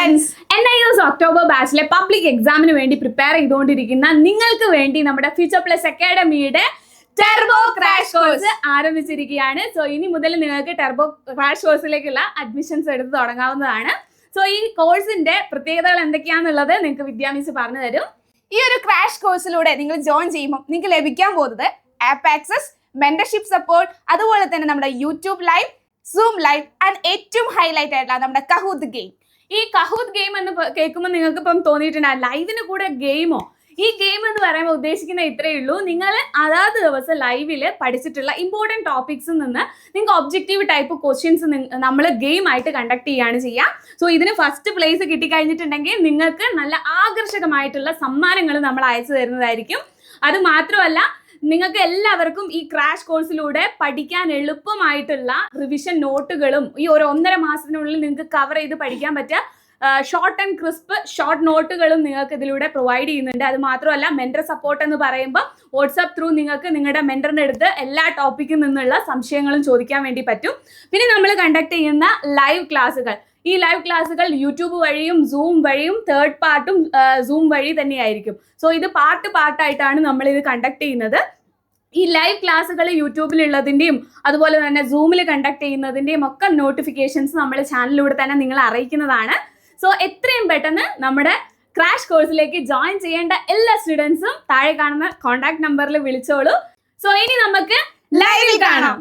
Friends, NIOS October ബാച്ചിലെ public എക്സാമിന് വേണ്ടി പ്രിപ്പയർ ചെയ്തുകൊണ്ടിരിക്കുന്ന നിങ്ങൾക്ക് വേണ്ടി നമ്മുടെ ഫ്യൂച്ചർ പ്ലസ് അക്കാഡമിയുടെ ടെർബോ ക്രാഷ് കോഴ്സ് ആരംഭിച്ചിരിക്കുകയാണ്. സോ ഇനി മുതൽ നിങ്ങൾക്ക് ടെർബോ ക്രാഷ് കോഴ്സിലേക്കുള്ള അഡ്മിഷൻസ് എടുത്ത് തുടങ്ങാവുന്നതാണ്. സോ ഈ കോഴ്സിന്റെ പ്രത്യേകതകൾ എന്തൊക്കെയാണെന്നുള്ളത് നിങ്ങൾക്ക് വിദ്യാമിസ് പറഞ്ഞു തരും. ഈ ഒരു ക്രാഷ് കോഴ്സിലൂടെ നിങ്ങൾ ജോയിൻ ചെയ്യുമ്പോൾ നിങ്ങൾക്ക് ലഭിക്കാൻ പോകുന്നത് ആപ്പ് ആക്സസ്, മെന്റർഷിപ്പ് സപ്പോർട്ട്, അതുപോലെ തന്നെ നമ്മുടെ YouTube live, zoom live and ഏറ്റവും ഹൈലൈറ്റ് ആയിട്ടുള്ള നമ്മുടെ കഹൂത്ത് ഗെയിം. ഈ കഹൂത്ത് ഗെയിം എന്ന് കേൾക്കുമ്പോൾ നിങ്ങൾക്ക് ഇപ്പം തോന്നിയിട്ടുണ്ട് ലൈവിന് കൂടെ ഗെയിമോ? ഈ ഗെയിം എന്ന് പറയുമ്പോൾ ഉദ്ദേശിക്കുന്ന ഇത്രയേ ഉള്ളൂ, നിങ്ങൾ അതാത് ദിവസം ലൈവിൽ പഠിച്ചിട്ടുള്ള ഇമ്പോർട്ടൻറ്റ് ടോപ്പിക്സിൽ നിന്ന് നിങ്ങൾക്ക് ഒബ്ജക്റ്റീവ് ടൈപ്പ് ക്വസ്റ്റ്യൻസ് നമ്മൾ ഗെയിം ആയിട്ട് കണ്ടക്ട് ചെയ്യുകയാണ് ചെയ്യുക. സോ ഇതിന് ഫസ്റ്റ് പ്ലേസ് കിട്ടിക്കഴിഞ്ഞിട്ടുണ്ടെങ്കിൽ നിങ്ങൾക്ക് നല്ല ആകർഷകമായിട്ടുള്ള സമ്മാനങ്ങൾ നമ്മൾ അയച്ചു തരുന്നതായിരിക്കും. അത് മാത്രമല്ല, നിങ്ങൾക്ക് എല്ലാവർക്കും ഈ ക്രാഷ് കോഴ്സിലൂടെ പഠിക്കാൻ എളുപ്പമായിട്ടുള്ള റിവിഷൻ നോട്ടുകളും ഈ ഒരു 1.5 മാസത്തിനുള്ളിൽ നിങ്ങൾക്ക് കവർ ചെയ്ത് പഠിക്കാൻ പറ്റുക ഷോർട്ട് ആൻഡ് ക്രിസ്പ് ഷോർട്ട് നോട്ടുകളും നിങ്ങൾക്ക് ഇതിലൂടെ പ്രൊവൈഡ് ചെയ്യുന്നുണ്ട്. അത് മാത്രമല്ല, മെന്റർ സപ്പോർട്ട് എന്ന് പറയുമ്പോൾ വാട്സാപ്പ് ത്രൂ നിങ്ങൾക്ക് നിങ്ങളുടെ മെന്ററിൻ്റെ അടുത്ത് എല്ലാ ടോപ്പിക്കിൽ നിന്നുള്ള സംശയങ്ങളും ചോദിക്കാൻ വേണ്ടി പറ്റും. പിന്നെ നമ്മൾ കണ്ടക്ട് ചെയ്യുന്ന ലൈവ് ക്ലാസ്സുകൾ, ഈ ലൈവ് ക്ലാസ്സുകൾ യൂട്യൂബ് വഴിയും സൂം വഴിയും തേർഡ് പാർട്ടും സൂം വഴി തന്നെയായിരിക്കും. സോ ഇത് പാർട്ടായിട്ടാണ് നമ്മൾ ഇത് കണ്ടക്ട് ചെയ്യുന്നത്. ഈ ലൈവ് ക്ലാസ്സുകൾ യൂട്യൂബിലുള്ളതിൻ്റെയും അതുപോലെ തന്നെ സൂമിൽ കണ്ടക്ട് ചെയ്യുന്നതിൻ്റെയും ഒക്കെ നോട്ടിഫിക്കേഷൻസ് നമ്മൾ ചാനലിലൂടെ തന്നെ നിങ്ങളെ അറിയിക്കുന്നതാണ്. സോ എത്രയും പെട്ടെന്ന് നമ്മുടെ ക്രാഷ് കോഴ്സിലേക്ക് ജോയിൻ ചെയ്യേണ്ട എല്ലാ സ്റ്റുഡൻസും താഴെ കാണുന്ന കോൺടാക്ട് നമ്പറിൽ വിളിച്ചോളൂ. സോ ഇനി നമുക്ക് ലൈവിൽ കാണാം.